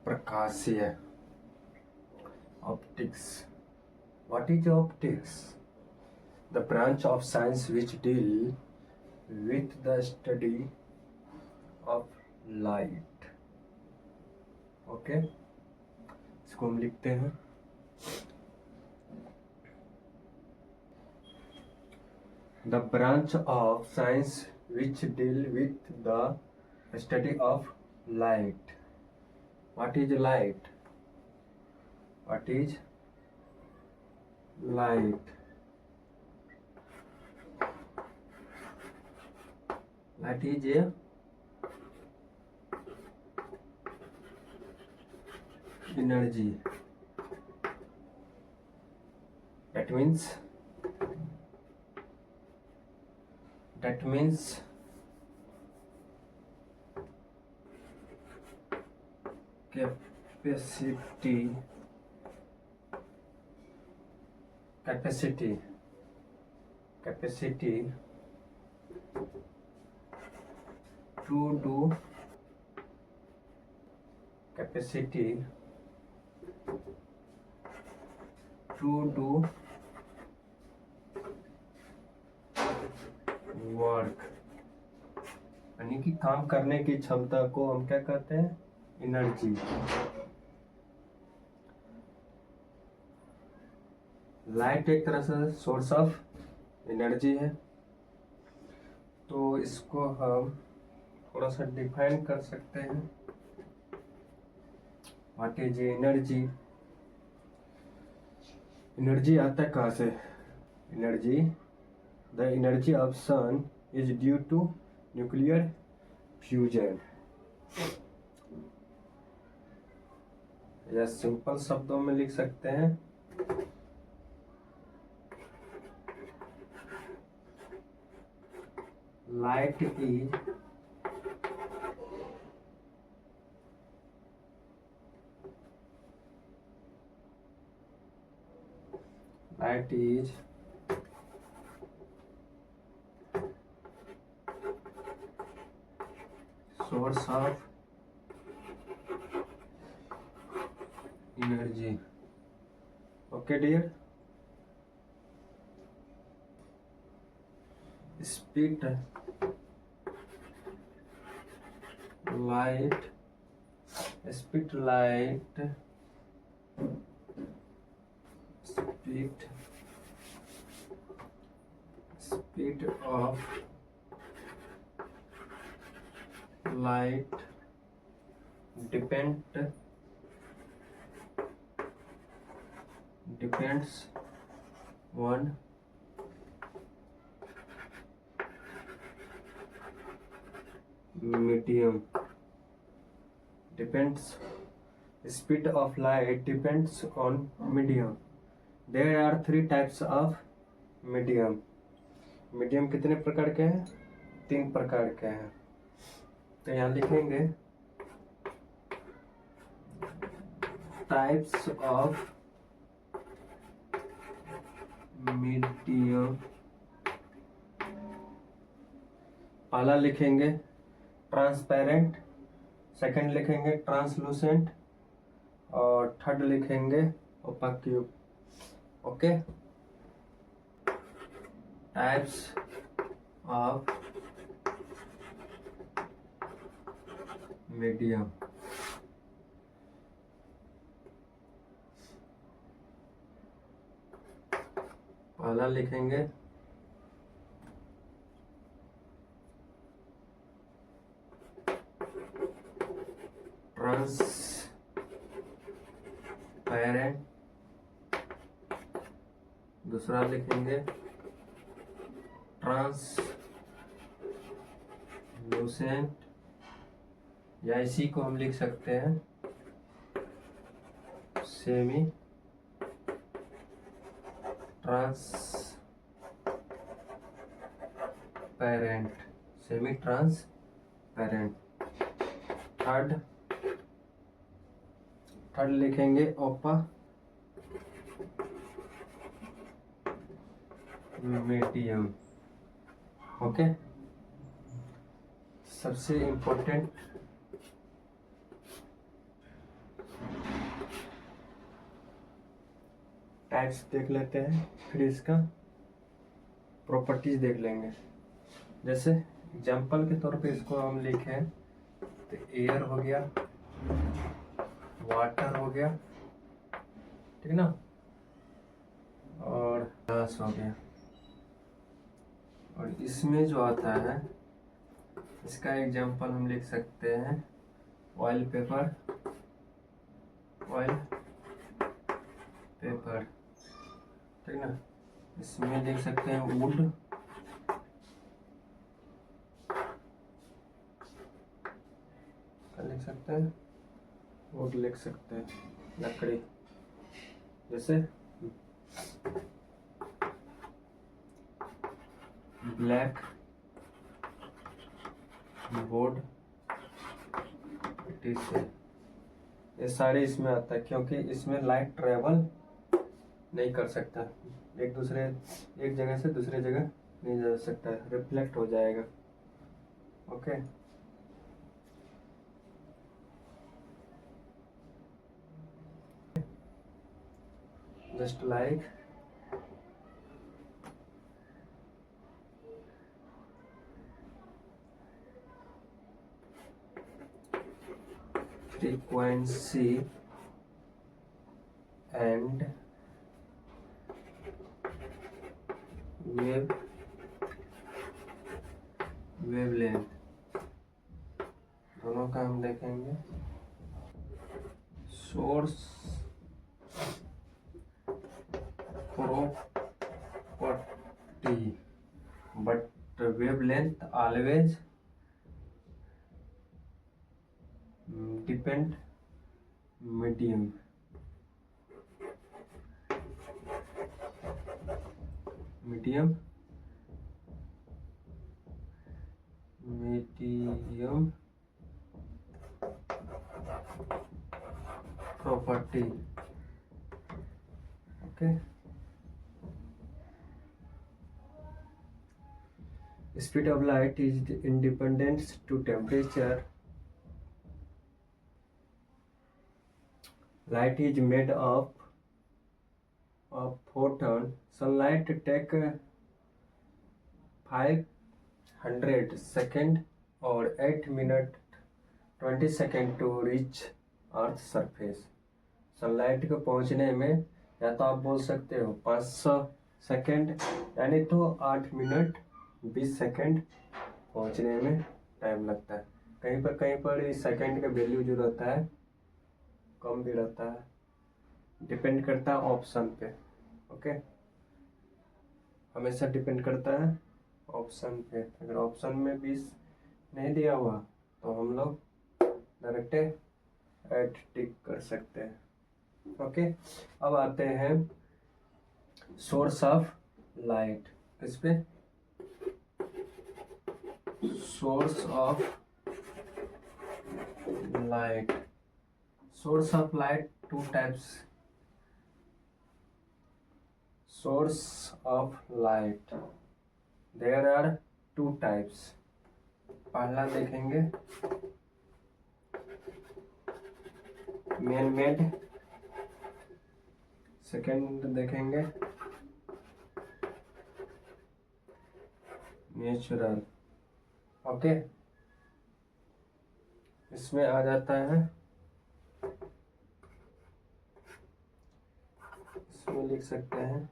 प्रकाशीय optics. What is optics? The branch of science which deal with the study of light. Okay, इसको हम लिखते हैं the branch of science which deal with the study of light. What is light? What is light? Light is a energy. That means capacity to do work, यानी कि काम करने की क्षमता को हम क्या कहते हैं? एनर्जी। लाइट एक तरह से सोर्स ऑफ एनर्जी है, तो इसको हम थोड़ा सा डिफाइन कर सकते हैं। What is energy? एनर्जी आता है कहाँ से? Energy, the energy of sun is due to nuclear fusion. या सिंपल शब्दों में लिख सकते हैं light is source of energy. Okay dear, speed light speed of light depends on medium. Speed of light depends on medium. There are 3 types of medium. Medium कितने प्रकार के हैं? 3 प्रकार के हैं। तो यहाँ लिखेंगे टाइप्स ऑफ मीडियम। पहला लिखेंगे ट्रांसपेरेंट, सेकंड लिखेंगे ट्रांसलूसेंट और थर्ड लिखेंगे opaque. Okay, types of medium. पहला लिखेंगे ट्रांसपेरेंट, दूसरा लिखेंगे ट्रांसलूसेंट, या इसी को हम लिख सकते हैं सेमी ट्रांसपेरेंट। थर्ड लिखेंगे मीडियम। ओके, सबसे इम्पोर्टेंट टाइप्स देख लेते हैं, फिर इसका प्रॉपर्टीज देख लेंगे। जैसे एग्जाम्पल के तौर पे इसको हम लिखें तो एयर हो गया, वाटर हो गया, ठीक ना, और गैस हो गया। और इसमें जो आता है इसका एग्जाम्पल हम लिख सकते हैं ऑयल पेपर, ऑयल पेपर, ठीक ना। इसमें लिख सकते हैं वुड, लिख सकते हैं वुड, लिख सकते हैं लकड़ी। जैसे ब्लैक बोर्ड, टीसे, ये सारे इसमें आता है क्योंकि इसमें लाइट ट्रेवल नहीं कर सकता, एक जगह से दूसरे जगह नहीं जा सकता, रिफ्लेक्ट हो जाएगा। Okay, just like frequency and wavelength दोनों का हम देखेंगे। Source property but wavelength always depend medium, medium property। okay, speed of light is independent to temperature. Light is made of photon. Sunlight take 500 second or 8 minute 20 second to reach earth surface. Sunlight को पहुंचने में या तो आप बोल सकते हो 500 second, यानी तो 8 मिनट 20 सेकेंड पहुंचने में टाइम लगता है। कहीं पर इस सेकेंड का वैल्यू जो रहता है कम भी रहता है, डिपेंड करता है ऑप्शन पे। ओके, हमेशा डिपेंड करता है ऑप्शन पे। अगर ऑप्शन में 20 नहीं दिया हुआ तो हम लोग डायरेक्ट ऐड टिक कर सकते हैं। ओके, अब आते हैं सोर्स ऑफ लाइट। इस पे source of light, source of light two types. Source of light there are two types. पहला देखेंगे मैन मेड, सेकेंड देखेंगे नेचुरल। ओके, इसमें आ जाता है, इसमें लिख सकते हैं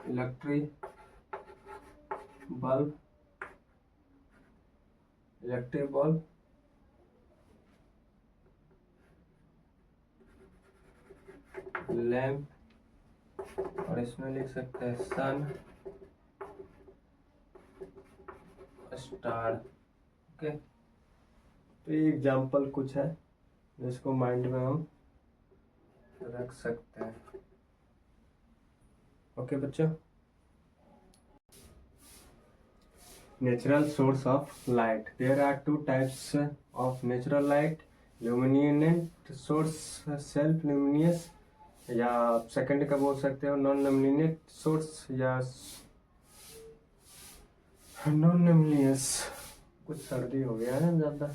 इलेक्ट्रिक बल्ब, लैंप, और इसमें लिख सकते हैं सन, स्टार। ओके, तो ये एग्जाम्पल कुछ है जिसको माइंड में हम रख सकते हैं। ओके बच्चों, natural source of light. There are two types of natural light, luminant source, self luminous, या सेकंड का बोल सकते हो नॉन ल्यूमिनेंट सोर्स या नॉन ल्यूमिनियस। कुछ सर्दी हो गया है ज़्यादा,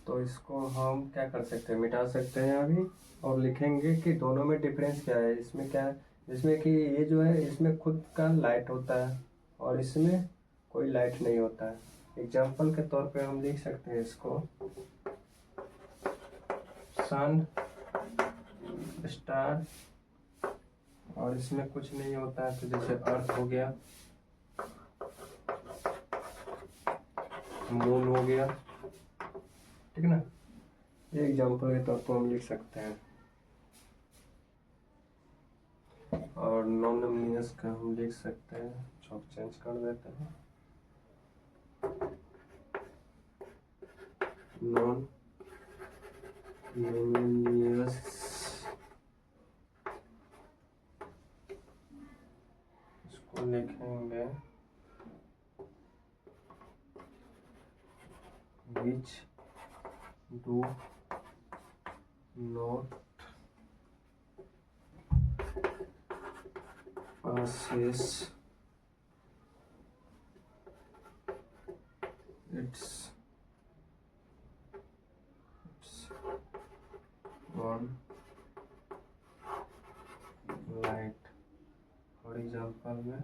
तो इसको हम क्या कर सकते हैं, मिटा सकते हैं अभी, और लिखेंगे कि दोनों में डिफरेंस क्या है। इसमें क्या है, इसमें कि ये जो है इसमें खुद का लाइट होता है और इसमें कोई लाइट नहीं होता है। एग्जाम्पल के तौर पे हम लिख सकते हैं इसको, सन, स्टार, और इसमें कुछ नहीं होता है, तो जैसे अर्थ हो गया, मून हो गया, ठीक ना। ये एग्जाम्पल के तौर पर हम लिख सकते हैं। और नॉन लुमिनस का हम लिख सकते हैं, चौक चेंज कर देते हैं, नॉन लुमिनस, इसको लिखेंगे which do not possess its own light। For example में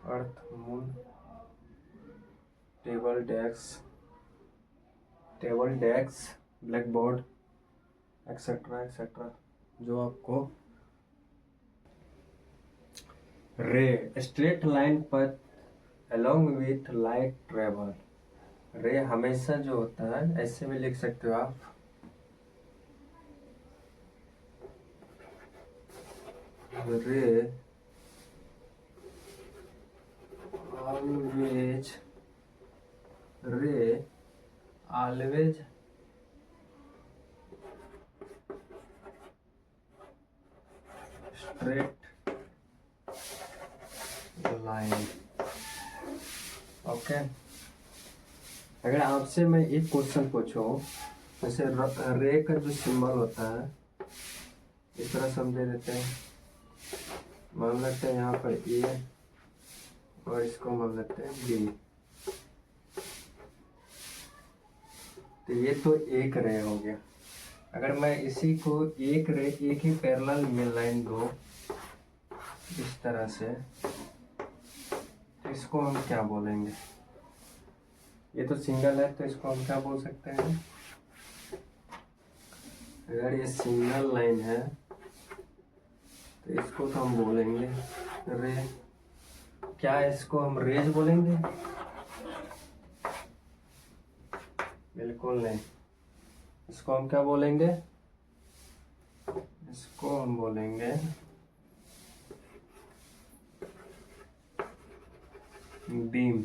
earth, moon, table desk, black board, etcetera etcetera. जो आपको रे, स्ट्रेट लाइन पर along with light travel. Ray हमेशा जो होता है, ऐसे भी लिख सकते हो आप, रे ऑलवेज स्ट्रेट लाइन। ओके, अगर आपसे मैं एक क्वेश्चन पूछूं, जैसे रे का जो सिंबल होता है, इस तरह समझे देते हैं, मान लेते हैं यहाँ पर ए और इसको मान लेते हैं बी, तो ये तो एक रे हो गया। अगर मैं इसी को एक रे, एक ही पैरेलल में लाइन दो इस तरह से, तो इसको हम क्या बोलेंगे? ये तो सिंगल है, तो इसको हम क्या बोल सकते हैं? अगर ये सिंगल लाइन है तो इसको तो हम बोलेंगे रे। क्या इसको हम रेज बोलेंगे? बिल्कुल नहीं। इसको हम क्या बोलेंगे? इसको हम बोलेंगे बीम।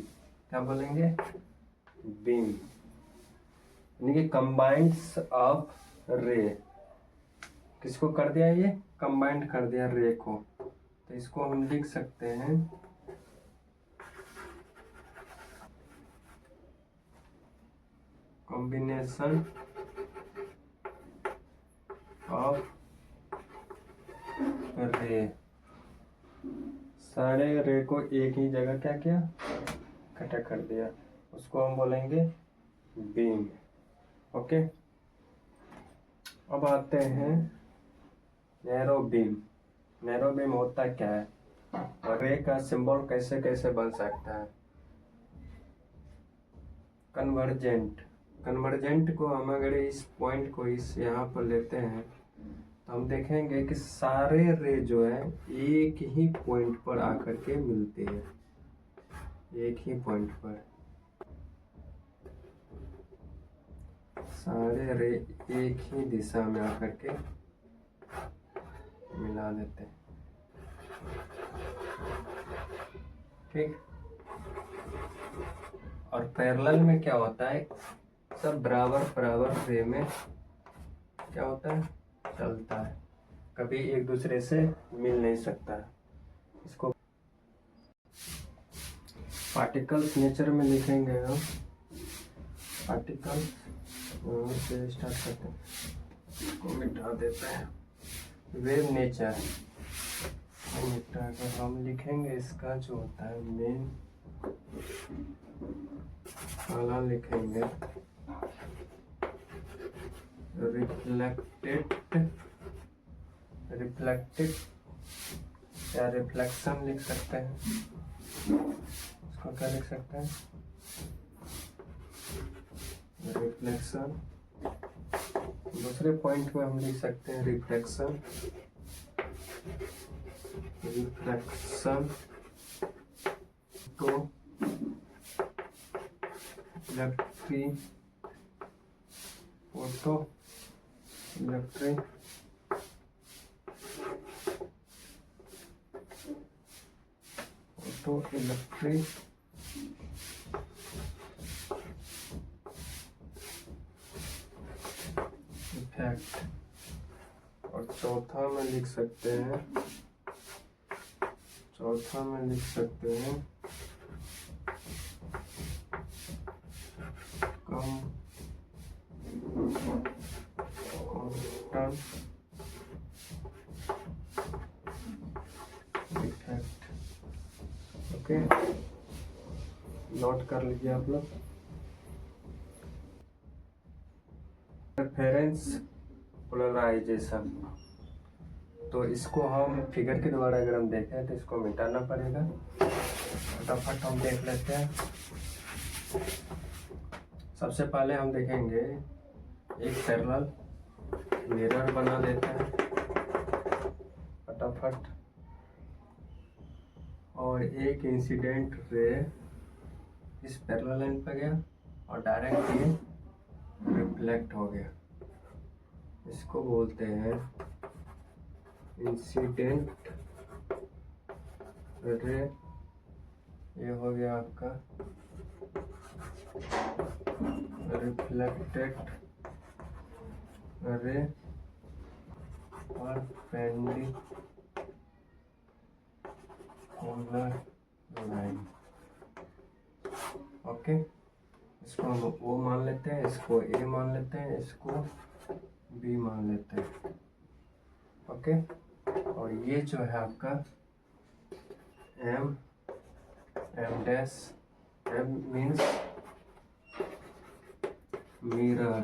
क्या बोलेंगे? बीम, यानी कि कंबाइंड्स ऑफ रे। किसको कर दिया? ये कंबाइंड कर दिया रे को, तो इसको हम लिख सकते हैं कॉम्बिनेशन ऑफ रे। सारे रे को एक ही जगह क्या किया? इकट्ठा कर दिया, उसको हम बोलेंगे बीम। ओके, अब आते हैं नैरो बीम। नैरो बीम होता क्या है और रे का सिंबल कैसे कैसे बन सकता है? कन्वर्जेंट। कन्वर्जेंट को हम अगर इस पॉइंट को इस यहाँ पर लेते हैं तो हम देखेंगे कि सारे रे जो है एक ही पॉइंट पर आकर के मिलते हैं, एक ही पॉइंट पर सारे रे एक ही दिशा में आकर के मिला देते हैं। ठीक, और पैरेलल में क्या होता है? सब बराबर बराबर रे में क्या होता है? चलता है, कभी एक दूसरे से मिल नहीं सकता। इसको पार्टिकल्स नेचर में लिखेंगे हम, पार्टिकल्स से स्टार्ट करते हैं, इसको मिटा देते हैं। वेव नेचर मिटा कर हम लिखेंगे इसका जो होता है मेन वाला लिखेंगे रिफ्लेक्टेड या रिफ्लेक्शन लिख सकते हैं। इसको क्या लिख सकते हैं? रिफ्लेक्शन। दूसरे पॉइंट में हम लिख सकते हैं रिफ्लेक्शन तो इलेक्ट्रिक फोटो इलेक्ट्रिक इफेक्ट। और चौथा में लिख सकते हैं इफेक्ट। ओके, नोट कर लीजिए आप लोग। रेफरेंस पोलराइजेशन, तो इसको हम फिगर के द्वारा अगर हम देखें तो इसको मिटाना पड़ेगा। फटाफट हम देख लेते हैं। सबसे पहले हम देखेंगे एक पैरेलल मिरर बना देते हैं फटाफट, और एक इंसिडेंट रे इस पैरेलल लाइन पर गया और डायरेक्ट ये रिफ्लेक्ट हो गया। इसको बोलते हैं इंसिडेंट रे। ये हो गया आपका reflected ray perpendicular line. Okay, इसको हम O मान लेते हैं, इसको A मान लेते हैं, इसको B मान लेते हैं। ओके, और ये जो है आपका M dash M means mirror.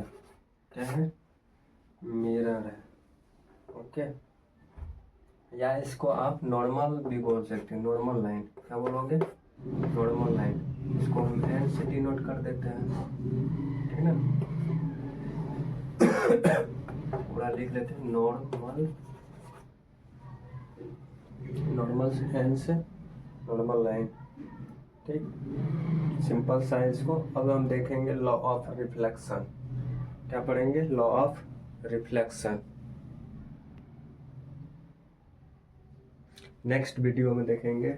क्या है? मिरर है। ओके, या इसको आप नॉर्मल भी बोल सकते हैं। नॉर्मल लाइन क्या बोलोगे? Normal line. इसको हम N से डिनोट कर देते हैं, ठीक ना? पूरा लिख लेते हैं नॉर्मल से N से नॉर्मल लाइन। ठीक, सिंपल सा है इसको। अब हम देखेंगे लॉ ऑफ रिफ्लेक्शन। क्या पढ़ेंगे? Law of reflection. Next video में देखेंगे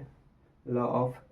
लॉ ऑफ